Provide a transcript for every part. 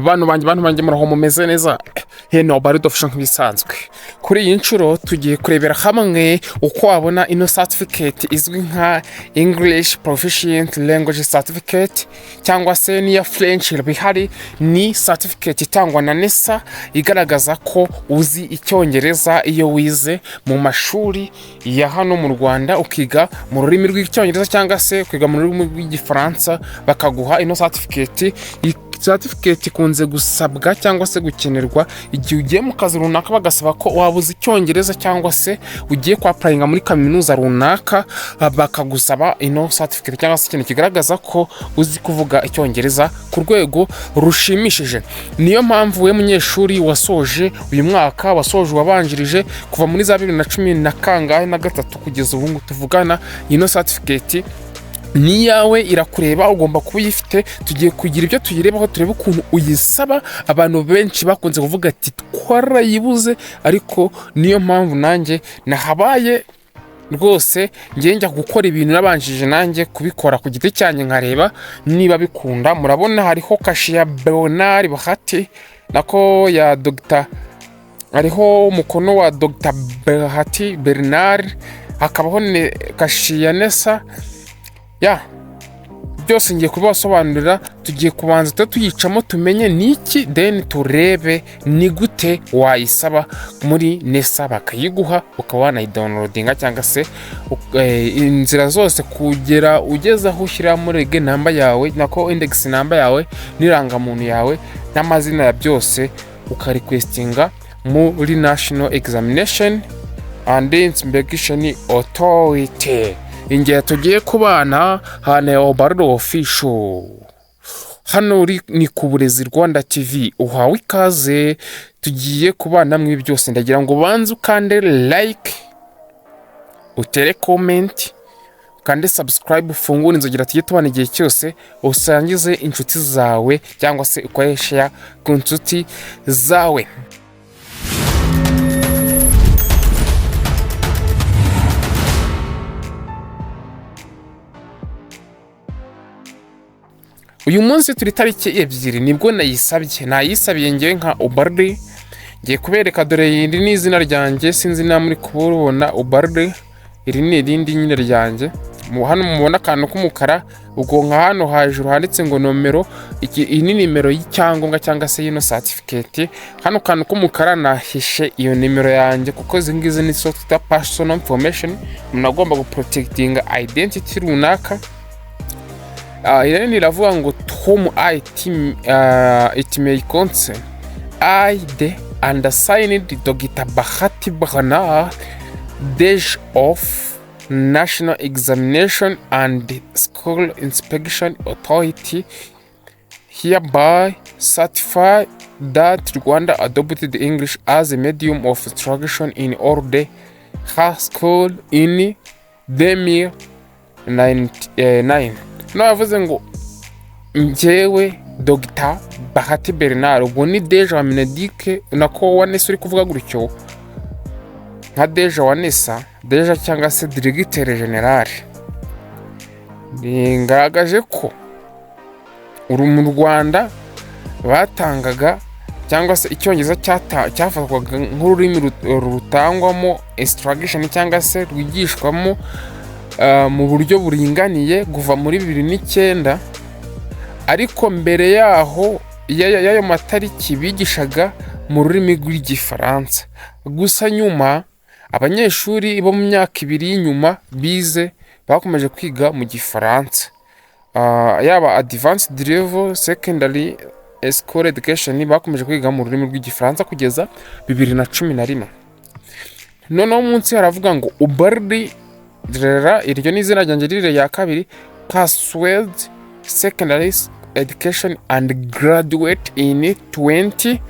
bantu banjye muraho mumeze neza. Heno bari dofisha nk'ibisanzwe. Kuri iyi nshuro tugiye kurebera hamwe uko wabona ino certificate izwi nka English Proficient Language Certificate cyangwa se niya French bihari. Ni certificate itangwa na NESA igaragaza ko uzi icyongereza iyo wize mu mashuri ya hano mu Rwanda, ukiga mu rurimi rw'icyongereza cyangwa se ukiga mu rurimi rw'igifaransa, bakaguha ino certificate. Certificate ikunze gusabwa cyangwa se gukenerwa igihe ugiye mu kazi runaka, bagasaba ko wabuze icyongereza cyangwa se ugiye kwa applyinga muri kaminuza runaka, bakagusaba ino certificate cyangwa se ikintu kigaragaza ko uzi kuvuga icyongereza ku rwego rushimishije. Niyo mpamvu we munyeshuri wasoje uyu mwaka, wasoje wabanjirije kuva muri za 2010 na kangahe na gatatu kugeza ubu tuvugana, ino certificate ni yawe, irakureba, ugomba kuba uyifite. Tugiye kugira ibyo tuyirebaho, turebe ukuntu uyisaba. Abantu benshi bakunze kuvuga ati twarayibuze, ariko niyo mpamvu nanjye nahabaye rwose ngiye njya gukora ibintu nabanjije nanjye kubikora ku giti cyanjye nkareba niba bikunda. Murabona hariho kashi ya Bernard Bahati nako ya Dr. hariho umukono wa Dr. Bahati Bernard, hakabaho kashi ya NESA. Byose ngiye kubasobanurira. Tugiye kubanza tuyicamo tumenye niki, then turebe ni gute wayisaba muri NESA bakayiguha, ukaba wanayidownloadinga cyangwa se inzira zose kugera ugeze aho ushyira muri rege namba yawe nako index namba yawe n'irangamuntu yawe n'amazina ya byose, ukarequestinga muri National Examination and Inspection Authority. Ingiye tugiye kubana hano Uburezi Official. Hano ni ku Uburezi Rwanda TV, uhawe ikaze. Tugiye kubana mwe byose. Ndagira ngo banze ukande like, utere comment, ukande subscribe, ufungure inzogera tugiye tubana igihe cyose, usangize inshuti zawe cyangwa se ukoresha ku nshuti zawe. Uyu munsi turi tariki 2 nibwo nayisabiye ngewe nka Uburezi. Ngiye kubereka, dore yindi ni izina ryanjye, sinzi na muri kubona Uburezi. Iri ni irindi nyine ryanjye. Hano mubona akantu k'umukara, ubwo nka hano hejuru handitse ngo nomero. Iyi ni nimero y'icyangombwa cyangwa se y'ino certificate. Hano kantu k'umukara nahishe iyo nimero yanjye, kuko zingize ni so twita personal information. Umuntu agomba guprotectinga identity runaka. Irene iravuga ngo whom it may concern. The undersigned Dr. Bahati Bernard, Date of National Examination and School Inspection Authority, hereby certify that Rwanda adopted English as a medium of instruction in all the high school in 2009. Navuze ngo njyewe Dr. Bahati Bernard, ubwo ni deja wa Minedike nako wa NESA uri kuvuga gutyo nka deja wa NESA, deja cyangwa se Directeur General. Ngaragaje ko uri mu Rwanda batangaga cyangwa se icyongereza cyafatwaga nk'ururimi rutangwamo instruction cyangwa se rwigishwamo mu buryo buringaniye kuva muri 2009, ariko mbere yaho y'ayo matariki bigishaga mu rurimi rw'igifaransa. Gusa nyuma abanyeshuri bo mu myaka 2 y'inyuma bize bakomeje kwiga mu gifaransa, yaba advanced level, secondary school education, bakomeje kwiga mu rurimi rw'igifaransa kugeza 2011. Noneho munsi haravuga ngo Uburezi iryo ni izina ryanjye rire ya kabiri, Password Secondary Education and Graduate in 20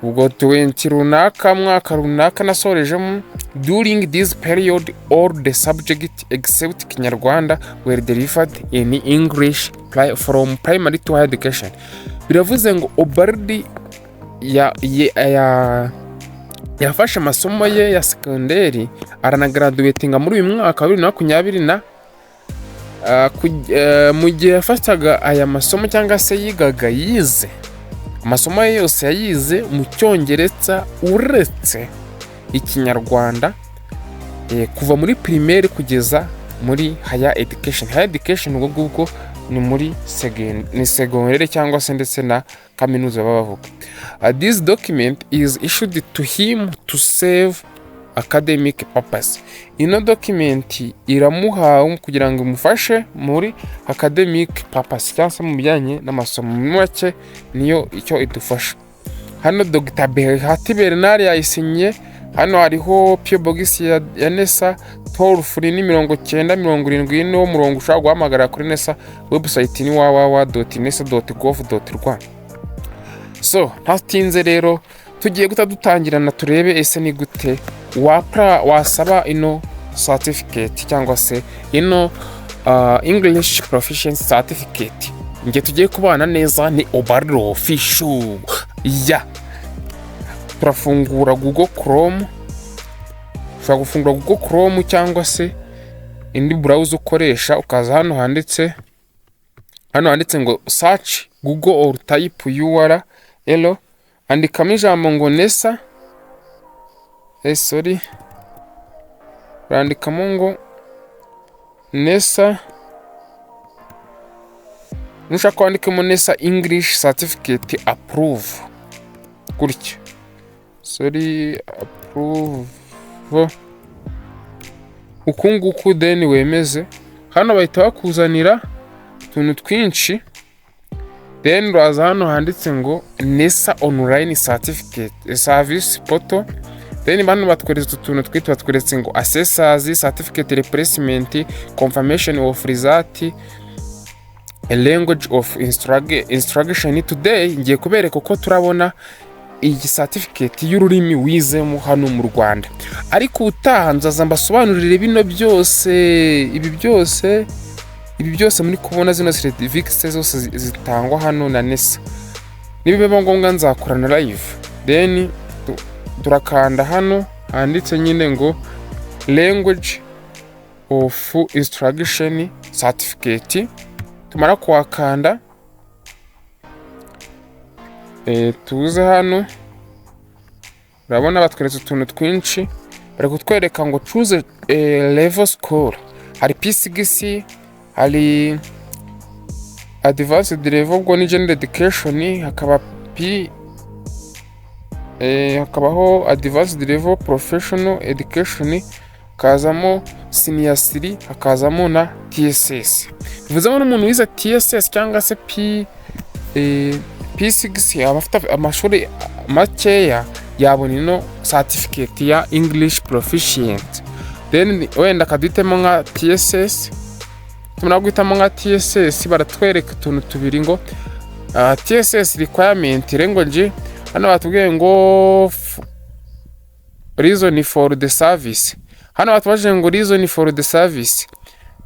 ubwo 20 runaka mwaka runaka nasorejemo. During this period all the subject except Kinyarwanda were delivered in English from primary to higher education. Biravuze ngo Uburezi yafashe amasomo ye ya secondary aranagraduatinga muri uyu mwaka wa 2020 mu gihe yafataga aya masomo cyangwa se yize amasomo ye yose yayize mu cyongereza uretse ikinyarwanda, kuva muri primaire kugeza muri higher education ubwo ni muri segondere cyangwa se ndetse na kaminuza baba bavuga. This document is issued to him to save academic purpose. Ino document iramuha kugira ngo imufashe muri academic purpose cyangwa se mu bijyanye n'amasomo. Mu make niyo icyo idufasha. Hano Dr. Behati Bernard yayisinye. Hano hariho PO Box ya NESA toll free ni 970 no murongo ushaka guhamagara kuri NESA website ni www.nesa.gov.rw. So ntatinze rero tugiye dutangirana turebe ese ni gute wasaba ino certificate cyangwa se ino English Proficiency Certificate. Ngiye tugiye kubana neza ni Uburezi official. Turafungura Google Chrome. Ushobora gufungura Google Chrome cyangwa se indi browser ukoresha, ukaza hano handitse ngo search Google or type URL, andikamo ijambo ngo NESA, urandikamo ngo NESA, nushaka kwandikamo NESA English Certificate approve gutyo, approve ukunguku then wemeze. Hano bahita bakuzanira utuntu twinshi, then uraza hano handitse ngo NESA online certificate service portal, then bano batweretse utuntu twitwa batweretse ngo assessors certificate replacement confirmation of result a language of instruction. Today ngiye kubereka uko turabona iyi certificate y'ururimi wizemo hano mu Rwanda, ariko utaha nzaza mbasobanurire bino byose, ibi byose muri kubona zino certificates zose zitangwa hano na NESA. Nibibe ngombwa nzakorana live, then turakanda hano handitse nyine ngo language of instruction certificate. Tumara kuwakanda tuze hano, urabona batweretse utuntu twinshi, bari kutwereka ngo choose level school. Hari P6, hari advanced level ngo ni general education, hakaba hakabaho advanced level professional education, hakazamo senior 3, hakazamo na TSS. Bivuzemo n'umuntu wize TSS cyangwa se P6 abafite amashuri makeya yabona ino certificate ya English Proficient. Then wenda kaditemo nka TSS, tumara guhitamo nka TSS baratwereka utuntu tubiri ngo TSS requirement language. Hano batubwiye ngo reason for the service. Hano batubaje ngo reason for the service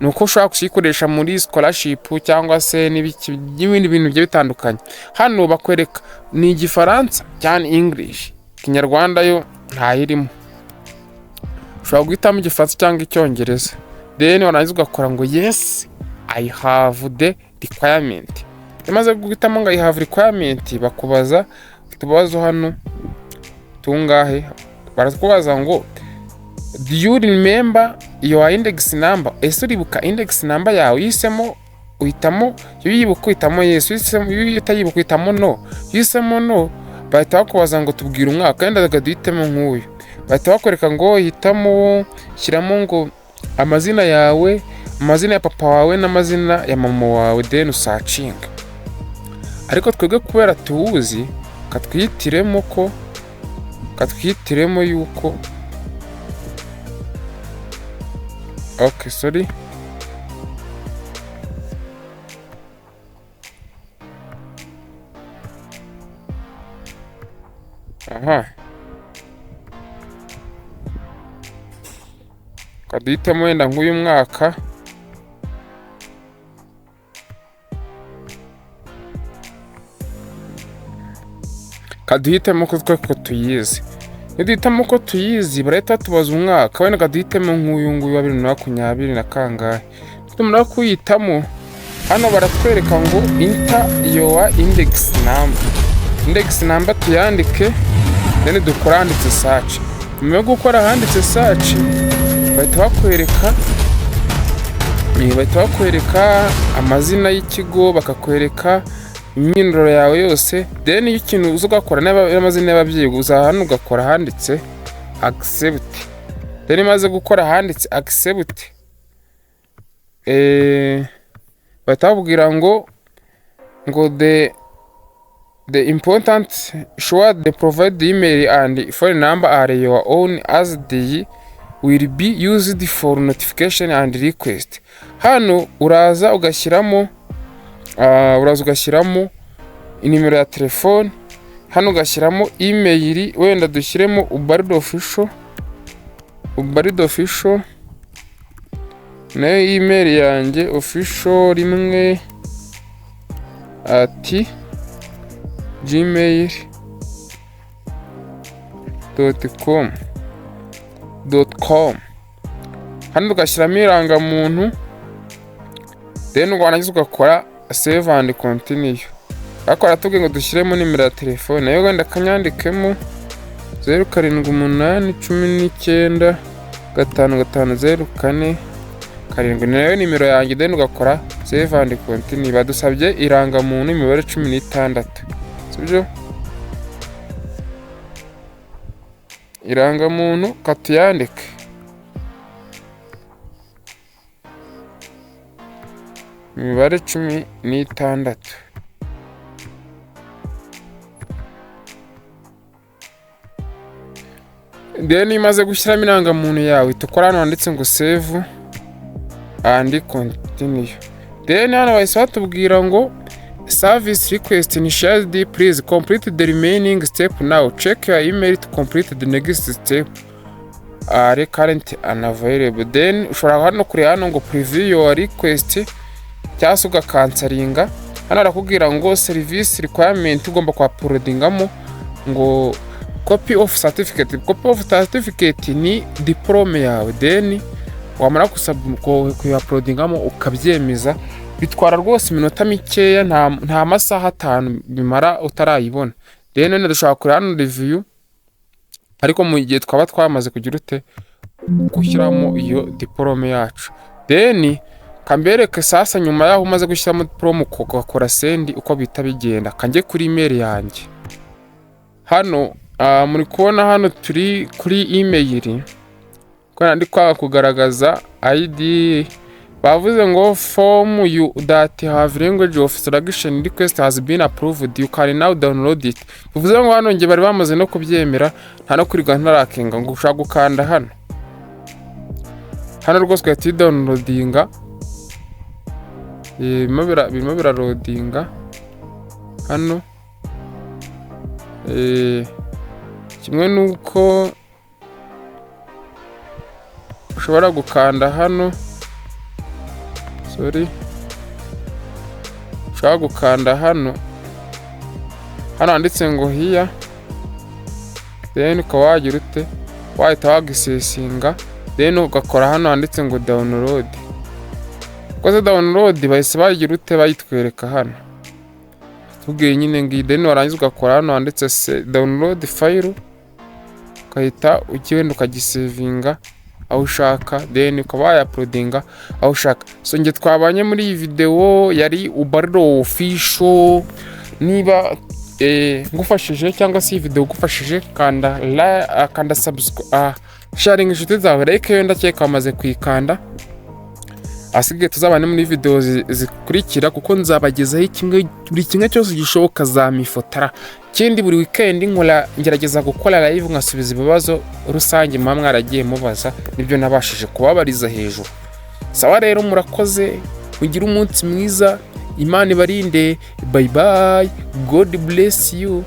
nuko ushaka kuyikoresha muri scholarship cyangwa se n'ibindi bintu bye bitandukanye. Hano bakwereka ni Igifaransa cyane English, Kinyarwanda yo ntayirimo. Ushobora guhitamo Igifaransa cyangwa Icyongereza, then warangiza ugakora ngo yes I have the requirement. Yamaze guhitamo ngo I have requirement, bakubaza tubazo hano tungahe, barakubaza ngo do you remember your index number? Ese uribuka index number yawe? Yisemo uhitamo, yibuka uhitamo yes, yisemo utayibuka uhitamo no, yisemo no. Bahita bakubaza ngo tubwire umwaka, kandi agaduhitemo nk'uyu. Bahita bakwereka ngo hitamo, shyiramo ngo amazina yawe, amazina ya papa wawe n'amazina ya mama wawe, then searching. Ariko twebwe kubera tuwuzi katwihitiremo yuko okay, kaduhitemo wenda nk'uyu mwaka, kaduhitemo ko tuyizi. Niduhitamo ko tuyizi barahita tubaza umwaka, wenda kaduhitemo nk'uyu nguyu wa 2020 na kangahe. tumara kuyitamo hano baratwereka ngo enter your index number tuyandike, then dukora handitse search. Nyuma yo gukora handitse search bahita bakwereka amazina y'ikigo, bakakwereka imyirondoro yawe yose, then iyo ikintu uza ugakora n'amazina y'ababyeyi uza hano ugakora handitse accept. Then maze gukora handitse accept bahita bakubwira ngo the important sure they provide the email and phone number are your own as they will be used for notification and request. Hano uraza ugashyiramo inimero ya telefone, hano ugashyiramo email, wenda dushyiremo Uburezi official nayo email yanjye official rimwe @gmail.com. Hano ugashyiramo irangamuntu, then warangiza ugakora save and continue. Akora tubwiye ngo dushyiremo nimero ya telefone, nayo wenda kanyandikemo 0718195504 nayo nimero yanjye, then ugakora save and continue. Badusabye irangamuntu imibare 16, sibyo? Irangamuntu katuyandike imibare 16. Then imaze gushyiramo irangamuntu yawe tukora hano handitse ngo save and continue. Then hano bahise batubwira ngo service request initiated, please complete the remaining step now, check your email to complete the next step, are current unavailable. Then ushobora hano kureba hano ngo preview your request cyangwa se ugakansaringa. Hano arakubwira ngo service requirement ugomba kwa uploadingamo ngo copy of certificate ni diplome yawe, then wamara kuya-uploadingamo ukabyemeza. Bitwara rwose iminota mikeya, nta masaha 5 bimara utarayibona. Then none dushobora kuri hano review, ariko mu gihe twaba twamaze kugira gushyiramo iyo diplome yacu. Then kambereke sasa nyuma yaho umaze gushyiramo diplome ukakora send uko bita bigenda. Kanjye kuri email yanjye hano muri kubona hano turi kuri email ko ndi kugaragaza ID. Bavuze ngo form you that have language of selection request has been approved, you can now download it. Bivuze ngo hano nge bari bamaze no kubyemera, nta no kuri ntarakenga ngo ushaka gukanda hano rwose kwati downloadinga. Birimo birarodinga hano, kimwe nuko ushobora gukanda hano, ushobora gukanda hano handitse ngo here, then ukaba wagira wahita wagisesinga, then ugakora hano handitse ngo download. Koze download bahise bagira bayitwereka hano tubwiye nyine ngi, then warangiza ugakora hano handitse download file, ukahita ugenda ukagisevinga aho ushaka, then ukaba waya-uploadinga aho ushaka. So nge twabanye muri iyi video yari Uburezi official. Niba ngufashije cyangwa se iyi video gufashije, kanda subscribe, sharing inshuti zawe, like yo ndakeka wamaze kuyikanda. Asigaye tuzabane muri video zikurikira, kuko nzabagezaho buri kimwe cyose gishoboka zamifotara. Kindi buri weekend ngerageza gukora live nkasubiza ibibazo rusange mwa mwaragiye mubaza, nibyo nabashije kubabariza hejuru. Sawa rero, murakoze, mugira umunsi mwiza, Imana ibarinde. Bye bye, God bless you.